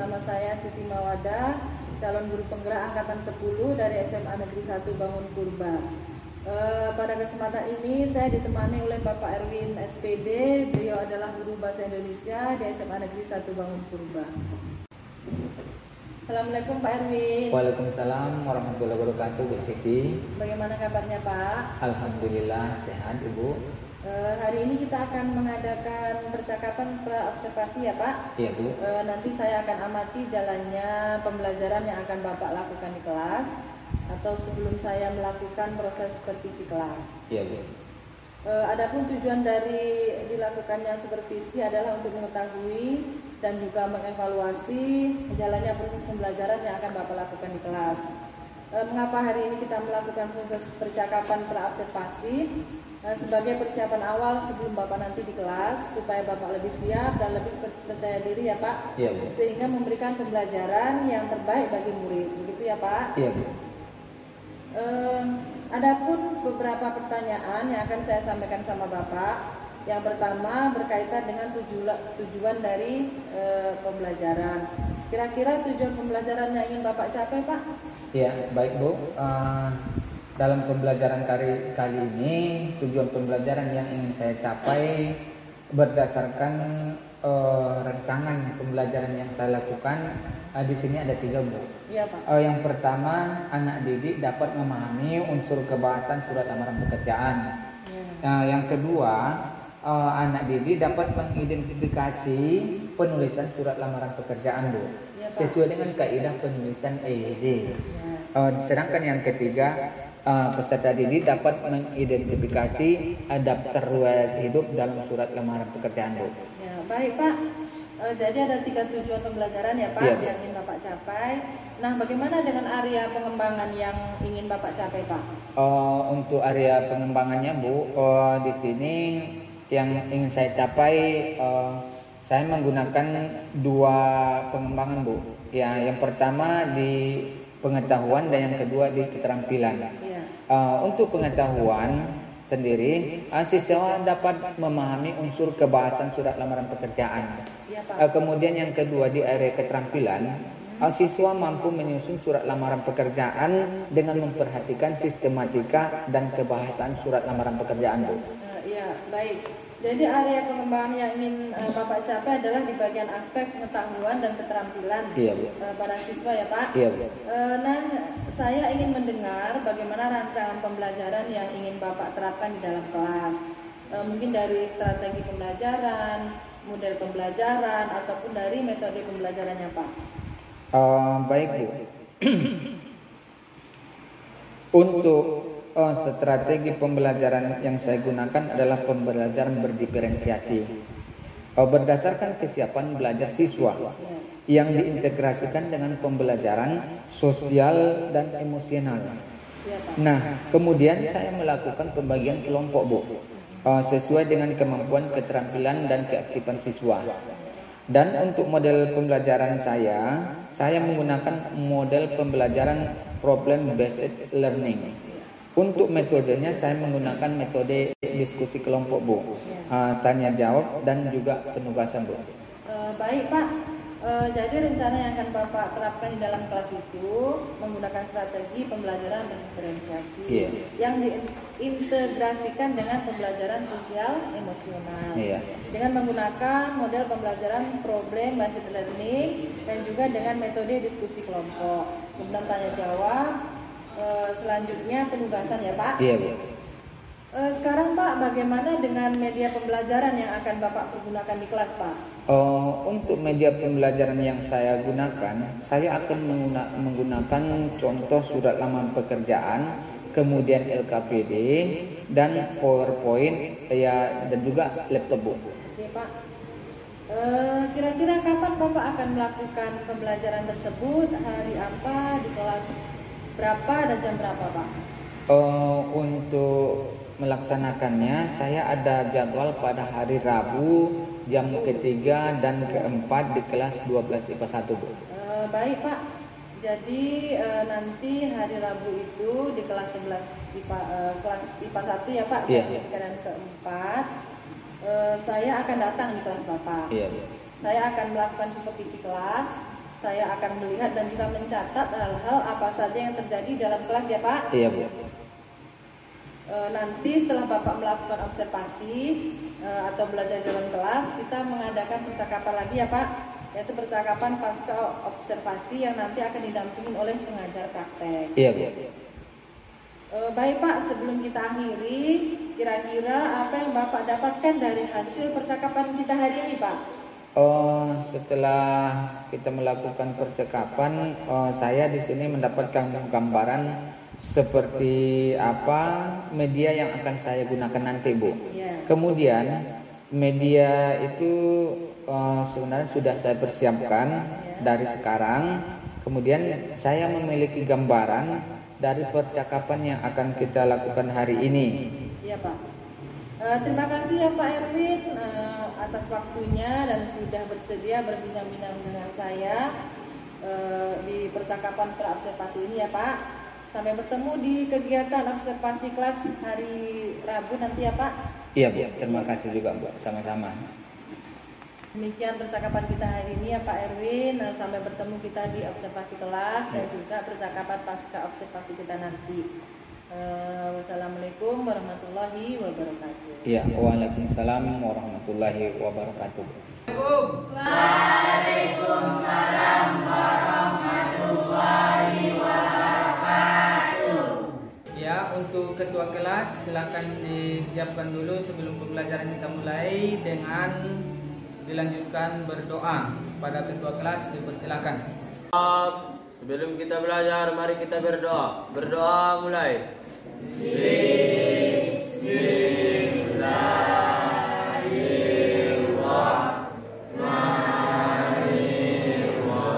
bersama saya Siti Mawada, calon guru penggerak angkatan 10 dari SMA Negeri 1 Bangun Purba. Pada kesempatan ini saya ditemani oleh Bapak Erwin SPD. Beliau adalah guru bahasa Indonesia di SMA Negeri 1 Bangun Purba. Assalamualaikum Pak Erwin. Waalaikumsalam warahmatullahi wabarakatuh, Bu Siti. Bagaimana kabarnya Pak? Alhamdulillah sehat, Ibu. Hari ini kita akan mengadakan percakapan pra-observasi ya Pak. Iya Bu. Nanti saya akan amati jalannya pembelajaran yang akan Bapak lakukan di kelas, atau sebelum saya melakukan proses supervisi kelas. Iya Bu. Adapun tujuan dari dilakukannya supervisi adalah untuk mengetahui dan juga mengevaluasi jalannya proses pembelajaran yang akan Bapak lakukan di kelas. Mengapa hari ini kita melakukan proses percakapan pra-observasi? Sebagai persiapan awal sebelum Bapak nanti di kelas, supaya Bapak lebih siap dan lebih percaya diri ya Pak. Iya Bu. Sehingga memberikan pembelajaran yang terbaik bagi murid, begitu ya Pak. Iya Bu. Adapun beberapa pertanyaan yang akan saya sampaikan sama Bapak. Yang pertama berkaitan dengan tujuan dari pembelajaran. Kira-kira tujuan pembelajaran yang ingin Bapak capai Pak? Iya, baik Bu. Dalam pembelajaran kali ini, tujuan pembelajaran yang ingin saya capai berdasarkan rancangan pembelajaran yang saya lakukan. Di sini ada 3 Bu. Iya Pak. Yang pertama, anak didik dapat memahami unsur kebahasan surat lamaran pekerjaan. Yang kedua, anak didik dapat mengidentifikasi penulisan surat lamaran pekerjaan Bu, sesuai dengan kaidah penulisan EYD. Sedangkan yang ketiga, peserta didik dapat mengidentifikasi daftar riwayat hidup dalam surat lamaran pekerjaan Bu. Ya, baik Pak. Jadi ada 3 tujuan pembelajaran ya Pak, yang ingin Bapak capai. Nah, bagaimana dengan area pengembangan yang ingin Bapak capai Pak? Untuk area pengembangannya Bu, di sini yang ingin saya capai, saya menggunakan 2 pengembangan Bu. Ya, yang pertama di pengetahuan dan yang kedua di keterampilan. Untuk pengetahuan sendiri, siswa dapat memahami unsur kebahasan surat lamaran pekerjaan. Kemudian yang kedua di area keterampilan, siswa mampu menyusun surat lamaran pekerjaan dengan memperhatikan sistematika dan kebahasan surat lamaran pekerjaan Bu. Iya, baik. Jadi area pengembangan yang ingin Bapak capai adalah di bagian aspek pengetahuan dan keterampilan para siswa ya Pak. Iya Bu. Nah, saya ingin mendengar bagaimana rancangan pembelajaran yang ingin Bapak terapkan di dalam kelas. Mungkin dari strategi pembelajaran, model pembelajaran, ataupun dari metode pembelajarannya Pak. Baik Bu. Untuk strategi pembelajaran yang saya gunakan adalah pembelajaran berdiferensiasi, berdasarkan kesiapan belajar siswa yang diintegrasikan dengan pembelajaran sosial dan emosional. Nah, kemudian saya melakukan pembagian kelompok Bu, sesuai dengan kemampuan, keterampilan dan keaktifan siswa. Dan untuk model pembelajaran saya menggunakan model pembelajaran problem based learning. Untuk metodenya saya menggunakan metode diskusi kelompok Bu, tanya jawab dan juga penugasan Bu. Baik Pak, jadi rencana yang akan Bapak terapkan di dalam kelas itu menggunakan strategi pembelajaran berdiferensiasi yang diintegrasikan dengan pembelajaran sosial emosional dengan menggunakan model pembelajaran problem based learning dan juga dengan metode diskusi kelompok, kemudian tanya jawab. Selanjutnya penugasan ya Pak. Iya Bu. Sekarang Pak, bagaimana dengan media pembelajaran yang akan Bapak pergunakan di kelas Pak? Untuk media pembelajaran yang saya gunakan, saya akan menggunakan contoh surat lamaran pekerjaan, kemudian LKPD dan PowerPoint dan juga laptop Bu. Oke Pak. Kira-kira kapan Bapak akan melakukan pembelajaran tersebut? Hari apa, di kelas berapa dan jam berapa Pak? Untuk melaksanakannya saya ada jadwal pada hari Rabu jam ketiga dan keempat di kelas 12 IPA 1 Bu. Baik Pak. Jadi nanti hari Rabu itu di kelas 11 kelas IPA 1 ya Pak, jam ketiga dan keempat. Saya akan datang di kelas Bapak. Saya akan melakukan supervisi kelas saya akan melihat dan juga mencatat hal-hal apa saja yang terjadi dalam kelas ya Pak. Iya Bu. Nanti setelah Bapak melakukan observasi atau belajar dalam kelas, kita mengadakan percakapan lagi ya Pak, yaitu percakapan pasca observasi yang nanti akan didampingi oleh pengajar praktek. Iya Bu. Baik Pak, sebelum kita akhiri, kira-kira apa yang Bapak dapatkan dari hasil percakapan kita hari ini Pak? Setelah kita melakukan percakapan, saya di sini mendapatkan gambaran seperti apa media yang akan saya gunakan nanti Bu. Kemudian media itu sebenarnya sudah saya persiapkan dari sekarang. Kemudian saya memiliki gambaran dari percakapan yang akan kita lakukan hari ini. Iya Pak. Terima kasih ya Pak Erwin atas waktunya dan sudah bersedia berbincang-bincang dengan saya di percakapan praobservasi ini ya Pak. Sampai bertemu di kegiatan observasi kelas hari Rabu nanti ya Pak. Iya Bu, terima kasih juga Bu, sama-sama. Demikian percakapan kita hari ini ya Pak Erwin. Sampai bertemu kita di observasi kelas dan juga percakapan pasca observasi kita nanti. Wassalamualaikum warahmatullahi wabarakatuh. Iya, waalaikumsalam warahmatullahi wabarakatuh. Waalaikumsalam warahmatullahi wabarakatuh. Ya, untuk ketua kelas silakan disiapkan dulu sebelum pembelajaran kita mulai dengan dilanjutkan berdoa. Pada ketua kelas dipersilakan. Sebelum kita belajar, mari kita berdoa. Berdoa mulai. Bismillahirrahmanirrahim. Amin.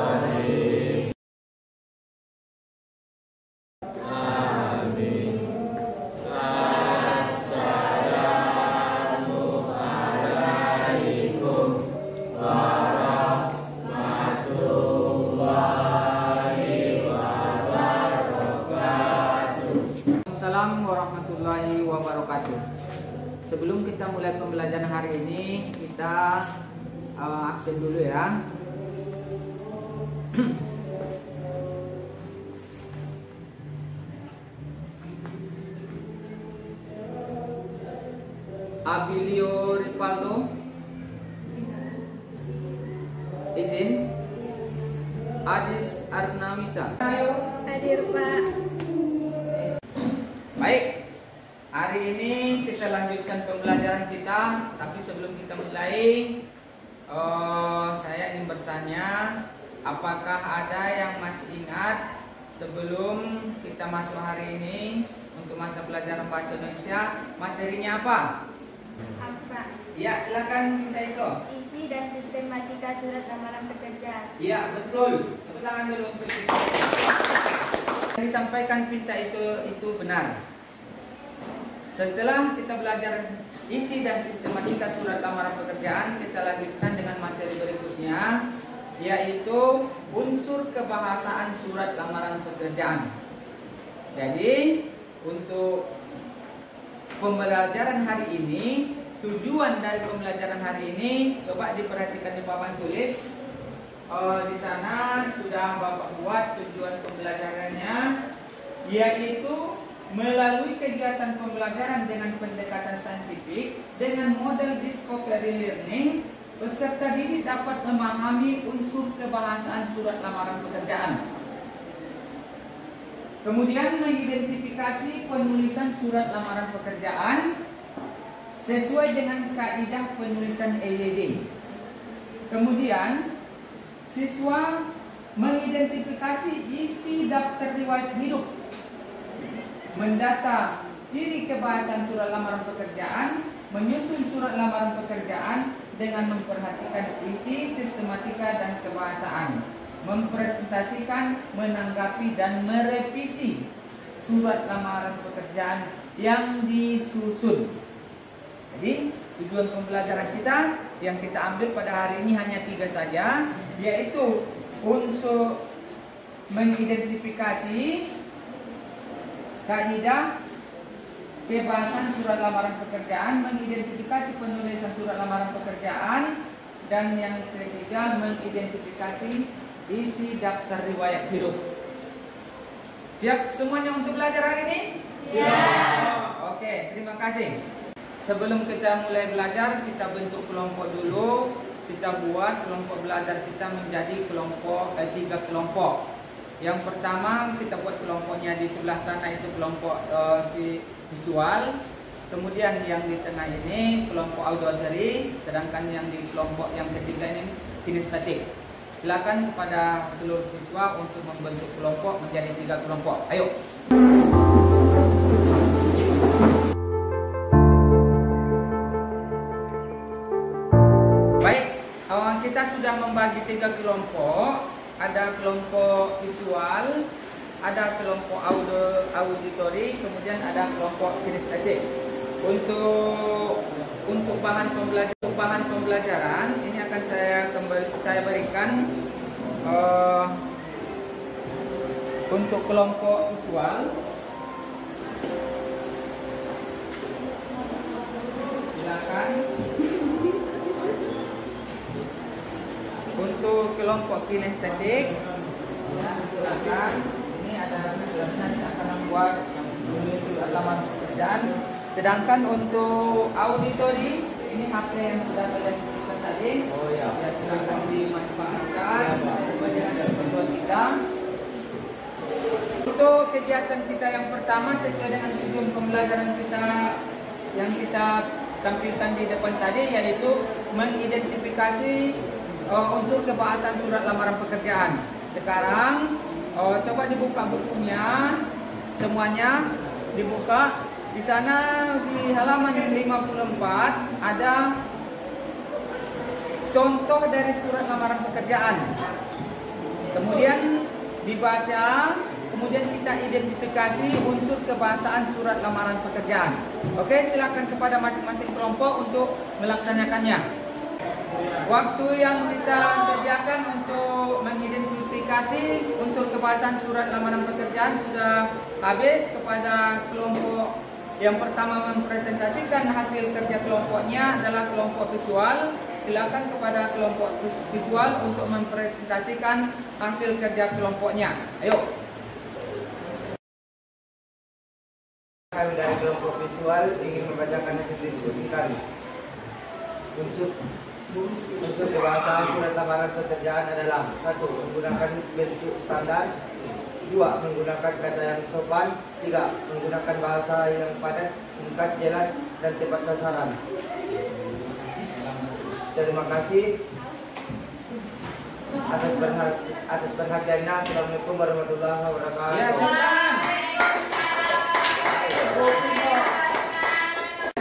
Assalamualaikum warahmatullahi wabarakatuh. Assalamualaikum warahmatullahi wabarakatuh. Sebelum kita mulai pembelajaran hari ini, kita absen dulu ya. Abilio Ripaldo izin. Adis Arnawita. Ayo. Hadir Pak. Baik, hari ini kita lanjutkan pembelajaran kita. Tapi sebelum kita mulai, saya ingin bertanya, apakah ada yang masih ingat sebelum kita masuk hari ini untuk mata pelajaran bahasa Indonesia, materinya apa? Apa? Ya, silakan minta itu. Isi dan sistematika surat lamaran pekerjaan. Ya, betul. Tepuk tangan dulu untuk itu. Yang disampaikan Pinta itu benar. Setelah kita belajar isi dan sistematika surat lamaran pekerjaan, kita lanjutkan dengan materi berikutnya, yaitu unsur kebahasaan surat lamaran pekerjaan. Jadi, untuk pembelajaran hari ini, tujuan dari pembelajaran hari ini, coba diperhatikan di papan tulis. Di sana sudah Bapak buat tujuan pembelajarannya, yaitu melalui kegiatan pembelajaran dengan pendekatan saintifik dengan model discovery learning, peserta didik dapat memahami unsur kebahasaan surat lamaran pekerjaan. Kemudian mengidentifikasi penulisan surat lamaran pekerjaan sesuai dengan kaidah penulisan EYD. Kemudian siswa mengidentifikasi isi daftar riwayat hidup, mendata ciri kebahasaan surat lamaran pekerjaan, menyusun surat lamaran pekerjaan dengan memperhatikan isi, sistematika, dan kebahasaan, mempresentasikan, menanggapi, dan merevisi surat lamaran pekerjaan yang disusun. Jadi tujuan pembelajaran kita yang kita ambil pada hari ini hanya 3 saja, yaitu unsur mengidentifikasi kaidah kebahasan surat lamaran pekerjaan, mengidentifikasi penulisan surat lamaran pekerjaan, dan yang ketiga mengidentifikasi isi daftar riwayat hidup. Siap semuanya untuk belajar hari ini? Siap. Oke, terima kasih. Sebelum kita mulai belajar, kita bentuk kelompok dulu. Kita buat kelompok belajar kita menjadi kelompok 3 kelompok. Yang pertama kita buat kelompoknya di sebelah sana itu kelompok si visual. Kemudian yang di tengah ini kelompok auditory, sedangkan yang di kelompok yang ketiga ini kinestetik. Silakan kepada seluruh siswa untuk membentuk kelompok menjadi 3 kelompok. Ayo. Baik, kita sudah membagi 3 kelompok. Ada kelompok visual, ada kelompok auditory, kemudian ada kelompok kinestetik. Untuk bahan pembelajaran ini akan saya berikan untuk kelompok visual. Silakan. Untuk kelompok kinestetik, ya, silakan. Ini ada tulisan yang akan membuat halaman pekerjaan. Sedangkan untuk auditory, ini HP yang sudah kalian berikan tadi. Oh ya. Ya, silakan dimanfaatkan pelajaran kedua kita. Untuk kegiatan kita yang pertama sesuai dengan tujuan pembelajaran kita yang kita tampilkan di depan tadi, yaitu mengidentifikasi unsur kebahasan surat lamaran pekerjaan. Sekarang coba dibuka bukunya, semuanya dibuka. Di sana di halaman 54 ada contoh dari surat lamaran pekerjaan. Kemudian dibaca, kemudian kita identifikasi unsur kebahasaan surat lamaran pekerjaan. Oke, silakan kepada masing-masing kelompok untuk melaksanakannya. Waktu yang kita sediakan untuk mengidentifikasi unsur kebahasan surat lamaran pekerjaan sudah habis. Kepada kelompok yang pertama mempresentasikan hasil kerja kelompoknya adalah kelompok visual. Silakan kepada kelompok visual untuk mempresentasikan hasil kerja kelompoknya. Ayo. Kami dari kelompok visual ingin membacakan hasil diskusi kami. Unsur kebahasaan surat lamaran pekerjaan adalah: 1. Menggunakan bentuk standar, 2. Menggunakan kata yang sopan, 3. Menggunakan bahasa yang padat, singkat, jelas, dan tepat sasaran. Terima kasih atas perhatiannya. Assalamualaikum warahmatullahi wabarakatuh. Ya,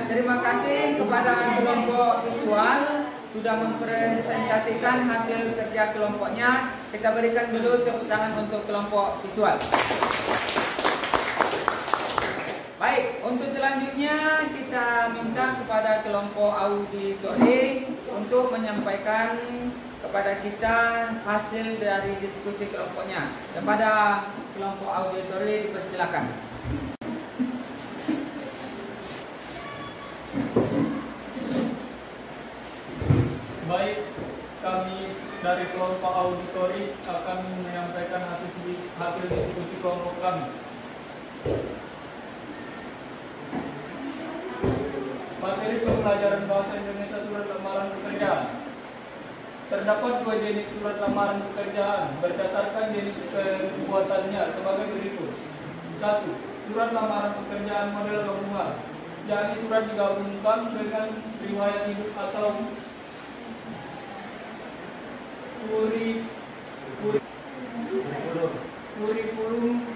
terima kasih kepada kelompok visual sudah mempresentasikan hasil kerja kelompoknya. Kita berikan dulu tepuk tangan untuk kelompok visual. Baik, untuk selanjutnya kita minta kepada kelompok auditory untuk menyampaikan kepada kita hasil dari diskusi kelompoknya. Kepada kelompok auditory dipersilakan. Baik, kami dari kelompok auditory akan menyampaikan hasil diskusi kelompok kami. Materi pembelajaran bahasa Indonesia surat lamaran pekerjaan. Terdapat 2 jenis surat lamaran pekerjaan berdasarkan jenis pembuatannya sebagai berikut. 1. Surat lamaran pekerjaan model gabungan, yakni surat digabungkan dengan riwayat hidup atau kurikulum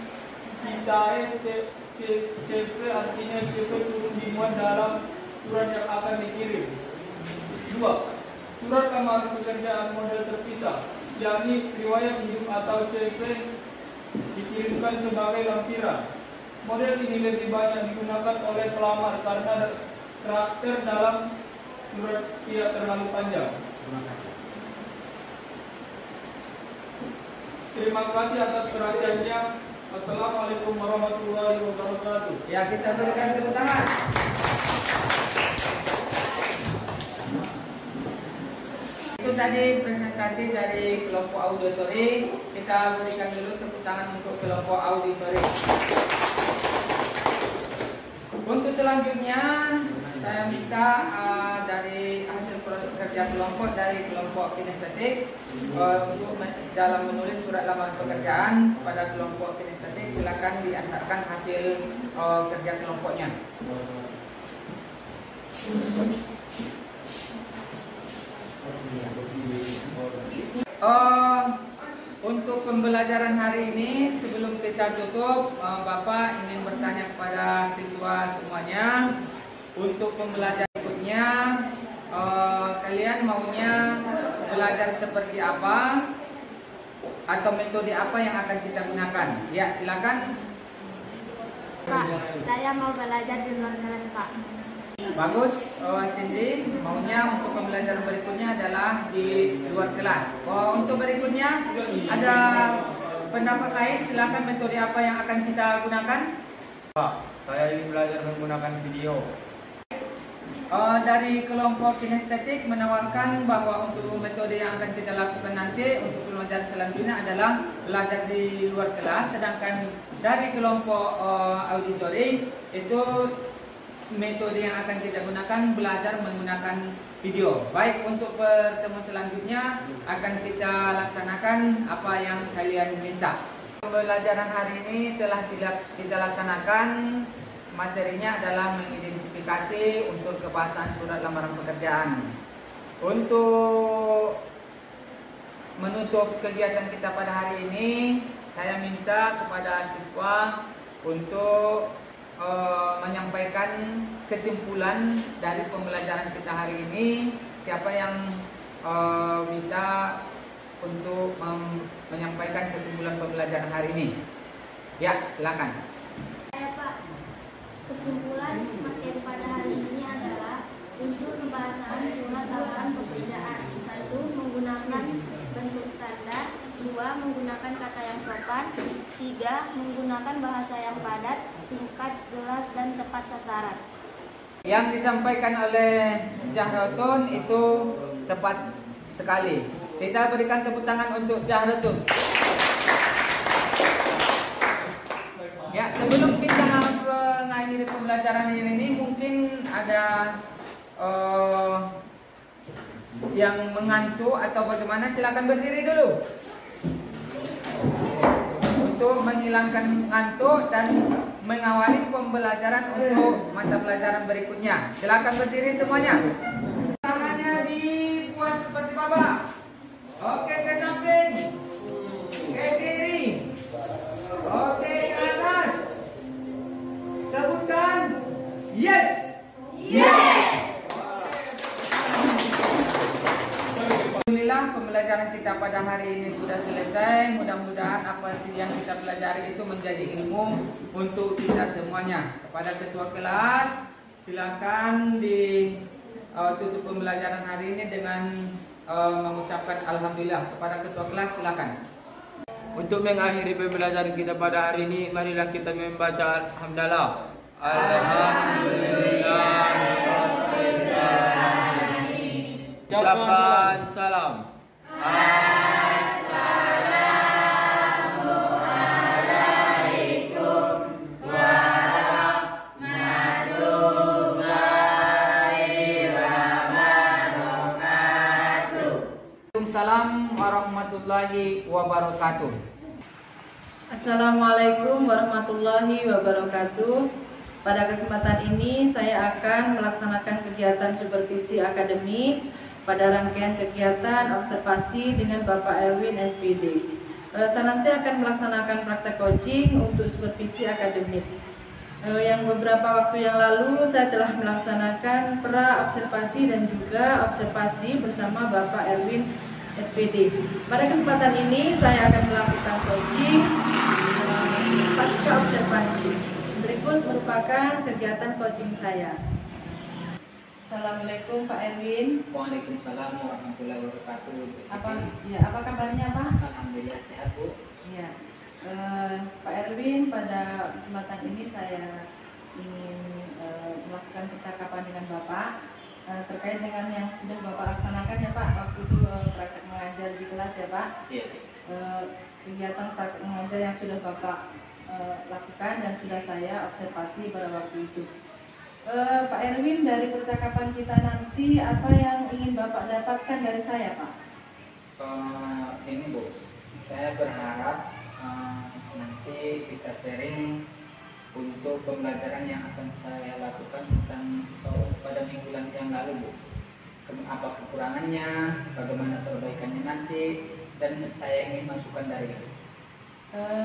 vitae. CP artinya CP turun dimuat dalam surat yang akan dikirim. 2. Surat lamaran pekerjaan model terpisah, yakni riwayat hidup atau CP dikirimkan sebagai lampiran. Model ini lebih banyak digunakan oleh pelamar karena karakter dalam surat tidak terlalu panjang. Terima kasih atas perhatiannya. Assalamualaikum warahmatullahi wabarakatuh. Ya, kita berikan tepuk tangan. Itu tadi presentasi dari kelompok auditori. Kita berikan dulu tepuk tangan untuk kelompok auditori. Untuk selanjutnya saya minta dari hasil produk kerja kelompok dari kelompok kinestetik untuk dalam menulis surat lamaran pekerjaan pada kelompok kinestetik, silakan diantarkan hasil kerja kelompoknya. Untuk pembelajaran hari ini, sebelum kita tutup, Bapak ingin bertanya kepada siswa semuanya. Untuk pembelajaran berikutnya, kalian maunya belajar seperti apa? Atau metode apa yang akan kita gunakan? Ya, silakan. Pak, saya mau belajar di luar kelas, Pak. Bagus, Cindy, maunya untuk pembelajaran berikutnya adalah di luar kelas. Untuk berikutnya ada pendapat lain, silakan metode apa yang akan kita gunakan? Pak, saya ingin belajar menggunakan video. Dari kelompok kinestetik menawarkan bahwa untuk metode yang akan kita lakukan nanti untuk pembelajaran selanjutnya adalah belajar di luar kelas, sedangkan dari kelompok auditori itu metode yang akan kita gunakan belajar menggunakan video. Baik, untuk pertemuan selanjutnya akan kita laksanakan apa yang kalian minta. Pembelajaran hari ini telah kita laksanakan. Materinya adalah mengidentifikasi unsur kebahasaan surat lamaran pekerjaan. Untuk menutup kegiatan kita pada hari ini, saya minta kepada siswa untuk menyampaikan kesimpulan dari pembelajaran kita hari ini. Siapa yang bisa untuk menyampaikan kesimpulan pembelajaran hari ini? Ya, silakan. Saya, Pak. Kesimpulan materi pada hari ini adalah unsur kebahasaan surat lamaran pekerjaan. 1. Menggunakan bentuk standar. 2. Menggunakan kata yang sopan. 3. Menggunakan bahasa yang padat, singkat, jelas, dan tepat sasaran. Yang disampaikan oleh Jahratun itu tepat sekali. Kita berikan tepuk tangan untuk Jahratun. Ya, sebelum kita mengakhiri pembelajaran ini, mungkin ada yang mengantuk atau bagaimana, silakan berdiri dulu untuk menghilangkan ngantuk dan mengawali pembelajaran untuk mata pelajaran berikutnya. Silakan berdiri semuanya. Tangannya dibuat seperti Bapak. Oke, ke samping, ke kiri, oke, ke atas. Sebutkan yes. Yes. Alhamdulillah, pembelajaran kita pada hari ini sudah selesai. Mudah-mudahan apa yang kita pelajari itu menjadi ilmu untuk kita semuanya. Kepada ketua kelas, silakan ditutup pembelajaran hari ini dengan mengucapkan alhamdulillah. Kepada ketua kelas, silakan. Untuk mengakhiri pembelajaran kita pada hari ini, marilah kita membaca hamdalah. Alhamdulillah. Ucapkan salam. Waalaikumsalam warahmatullahi wabarakatuh. Assalamualaikum warahmatullahi wabarakatuh. Pada kesempatan ini saya akan melaksanakan kegiatan supervisi akademik pada rangkaian kegiatan observasi dengan Bapak Erwin SPD. Saya nanti akan melaksanakan praktek coaching untuk supervisi akademik. Yang beberapa waktu yang lalu saya telah melaksanakan pra observasi dan juga observasi bersama Bapak Erwin SPD. Pada kesempatan ini saya akan melakukan coaching pasca observasi. Berikut merupakan kegiatan coaching saya. Assalamualaikum Pak Erwin. Waalaikumsalam warahmatullahi wabarakatuh. Apa kabarnya Pak? Alhamdulillah sehat Bu. Iya. Pak Erwin, pada kesempatan ini saya ingin melakukan percakapan dengan Bapak. terkait dengan yang sudah Bapak laksanakan ya Pak, waktu itu praktek mengajar di kelas ya Pak. Iya. Kegiatan praktek mengajar yang sudah Bapak lakukan dan sudah saya observasi pada waktu itu. Pak Erwin, dari percakapan kita nanti apa yang ingin Bapak dapatkan dari saya Pak? Ini Bu, saya berharap nanti bisa sharing untuk pembelajaran yang akan saya lakukan tentang pada minggu yang lalu Bu. Apa kekurangannya, bagaimana perbaikannya nanti, dan saya ingin masukan dari itu.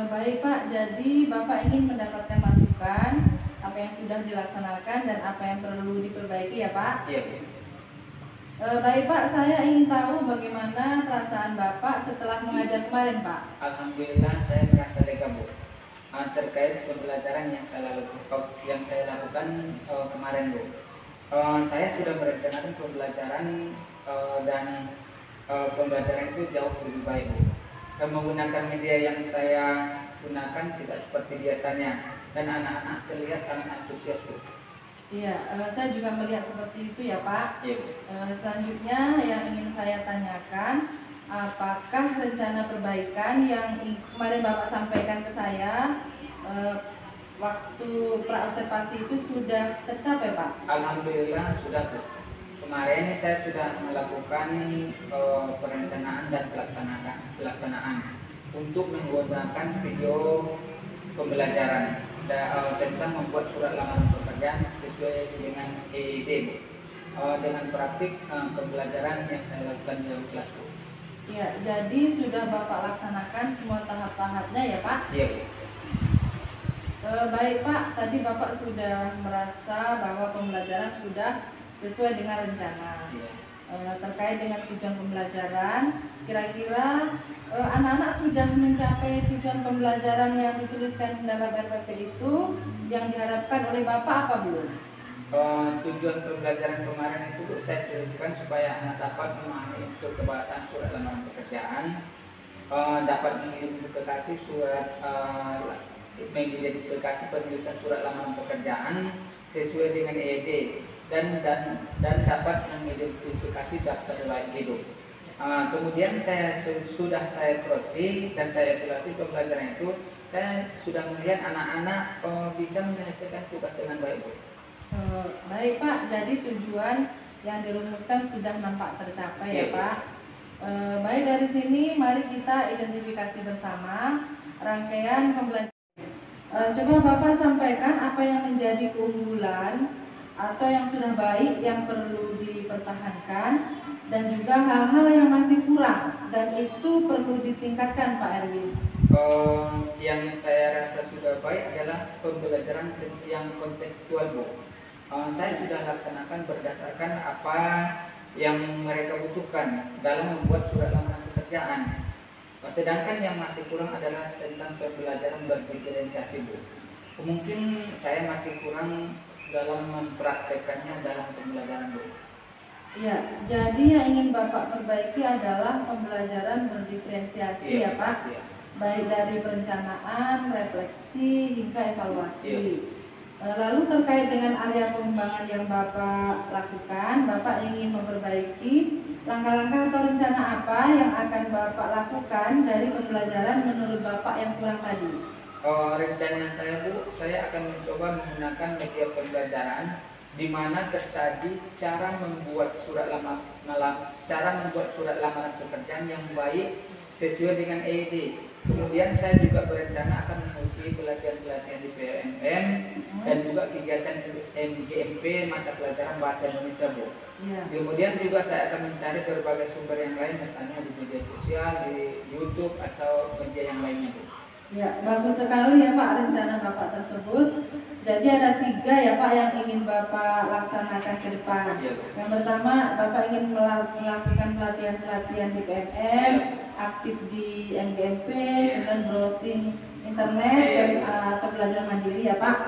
Baik Pak, jadi Bapak ingin mendapatkan masukan apa yang sudah dilaksanakan dan apa yang perlu diperbaiki ya Pak? Iya Bu. Baik Pak, saya ingin tahu bagaimana perasaan Bapak setelah mengajar kemarin Pak? Alhamdulillah saya merasa lega Bu. Terkait pembelajaran yang saya lakukan kemarin Bu. Saya sudah merencanakan pembelajaran dan pembelajaran itu jauh lebih baik Bu. Menggunakan media yang saya gunakan tidak seperti biasanya dan anak-anak terlihat sangat antusias Bu. Iya, saya juga melihat seperti itu ya Pak. Iya. Selanjutnya yang ingin saya tanyakan, apakah rencana perbaikan yang kemarin Bapak sampaikan ke saya waktu pra-observasi itu sudah tercapai Pak? Alhamdulillah sudah Bu. Kemarin saya sudah melakukan perencanaan dan pelaksanaan untuk menggunakan video pembelajaran tentang membuat surat lamaran pekerjaan sesuai dengan EID dengan praktik pembelajaran yang saya lakukan di dalam kelas Bu. Ya, jadi sudah Bapak laksanakan semua tahap-tahapnya ya Pak? Iya Bu. Baik Pak, tadi Bapak sudah merasa bahwa pembelajaran sudah sesuai dengan rencana. Iya. Terkait dengan tujuan pembelajaran, kira-kira anak-anak sudah mencapai tujuan pembelajaran yang dituliskan dalam RPP itu yang diharapkan oleh Bapak apa belum? Tujuan pembelajaran kemarin itu saya tuliskan supaya anak dapat memahami unsur kebahasaan surat lamaran pekerjaan, dapat mengidentifikasi mengidentifikasi penulisan surat lamaran pekerjaan sesuai dengan EID dan dapat mengidentifikasi daftar riwayat hidup. Kemudian sudah saya koreksi dan saya evaluasi pembelajaran itu, saya sudah melihat anak-anak bisa menyelesaikan tugas dengan baik Bu. Baik Pak, jadi tujuan yang dirumuskan sudah nampak tercapai ya Pak. Baik, dari sini mari kita identifikasi bersama rangkaian pembelajaran. Coba Bapak sampaikan apa yang menjadi keunggulan atau yang sudah baik yang perlu dipertahankan dan juga hal-hal yang masih kurang dan itu perlu ditingkatkan Pak Erwin. Yang saya rasa sudah baik adalah pembelajaran yang kontekstual Bu. Saya sudah laksanakan berdasarkan apa yang mereka butuhkan dalam membuat surat lamaran pekerjaan. Sedangkan yang masih kurang adalah tentang pembelajaran berdiferensiasi Bu. Mungkin saya masih kurang dalam mempraktekannya dalam pembelajaran Bu. Ya, jadi yang ingin Bapak perbaiki adalah pembelajaran berdiferensiasi ya Pak. Iya. Baik dari perencanaan, refleksi hingga evaluasi. Iya. Lalu terkait dengan area pengembangan yang Bapak lakukan, Bapak ingin memperbaiki langkah-langkah atau rencana apa yang akan Bapak lakukan dari pembelajaran menurut Bapak yang kurang tadi? Rencana saya Bu, saya akan mencoba menggunakan media pembelajaran di mana tersaji cara membuat surat lamaran pekerjaan yang baik sesuai dengan EID. Kemudian saya juga berencana akan mengikuti pelatihan-pelatihan di PMM dan juga kegiatan MGMP mata pelajaran bahasa Indonesia Bu. Ya. Kemudian juga saya akan mencari berbagai sumber yang lain, misalnya di media sosial, di YouTube atau media yang lainnya Bu. Ya, bagus sekali ya Pak rencana Bapak tersebut. Jadi ada 3 ya Pak yang ingin Bapak laksanakan ke depan. Ya. Yang pertama, Bapak ingin melakukan pelatihan-pelatihan di PMM, aktif di MGMP, kemudian browsing internet dan atau belajar mandiri ya Pak.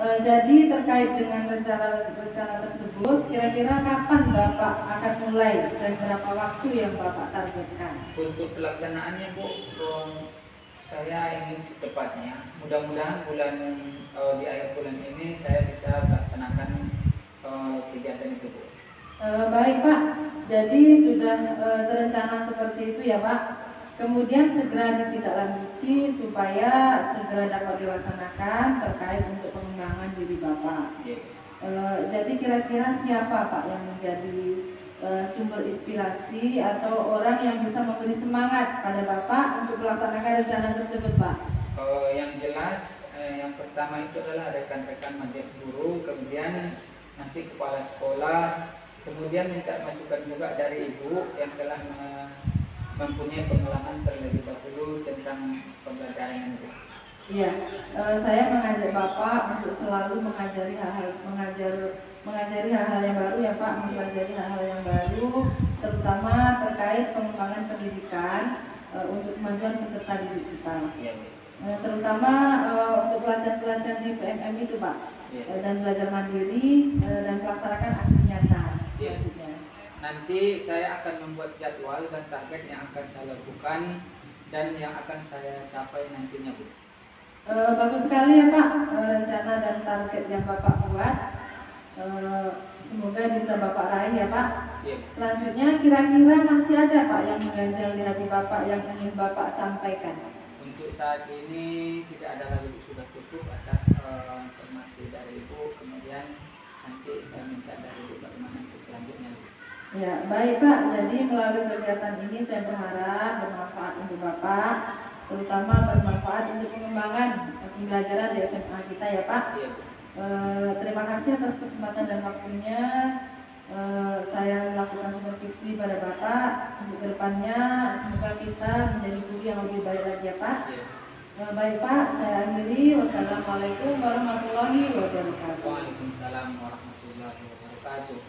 Jadi terkait dengan rencana tersebut, kira-kira kapan Bapak akan mulai dan berapa waktu yang Bapak targetkan? Untuk pelaksanaannya Bu, saya ingin secepatnya. Mudah-mudahan di akhir bulan ini saya bisa melaksanakan kegiatan itu Bu. Baik Pak, jadi sudah terencana seperti itu ya Pak. Kemudian segera ditindaklanjuti supaya segera dapat dilaksanakan terkait untuk pengembangan diri Bapak. Jadi kira-kira siapa Pak yang menjadi sumber inspirasi atau orang yang bisa memberi semangat pada Bapak untuk melaksanakan rencana tersebut Pak? Yang jelas yang pertama itu adalah rekan-rekan majelis guru, kemudian nanti kepala sekolah, kemudian minta masukan juga dari ibu yang telah mempunyai pengalaman terlebih dahulu tentang pembelajaran itu. Iya, saya mengajak Bapak untuk selalu mengajari hal-hal yang baru ya Pak, mempelajari hal-hal yang baru, terutama terkait pengembangan pendidikan untuk kemajuan peserta didik kita. Ya, Terutama untuk pelajar-pelajar di PMM itu Pak, dan belajar mandiri dan melaksanakan aksi nyata selanjutnya. Nanti saya akan membuat jadwal dan target yang akan saya lakukan dan yang akan saya capai nantinya Bu. Bagus sekali ya Pak, rencana dan target yang Bapak buat. Semoga bisa Bapak raih ya Pak. Selanjutnya kira-kira masih ada Pak yang mengganjal di hati Bapak yang ingin Bapak sampaikan? Untuk saat ini tidak ada lagi, sudah cukup atas informasi dari Ibu. Kemudian nanti saya minta dari Ibu bagaimana untuk selanjutnya. Ya baik Pak, jadi melalui kegiatan ini saya berharap bermanfaat untuk Bapak, terutama bermanfaat untuk pengembangan pembelajaran di SMA kita ya Pak. Terima kasih atas kesempatan dan waktunya. Saya melakukan supervisi pada Bapak untuk kedepannya, semoga kita menjadi guru yang lebih baik lagi ya Pak. Baik Pak, saya akhiri. Wassalamualaikum warahmatullahi wabarakatuh. Waalaikumsalam warahmatullahi wabarakatuh.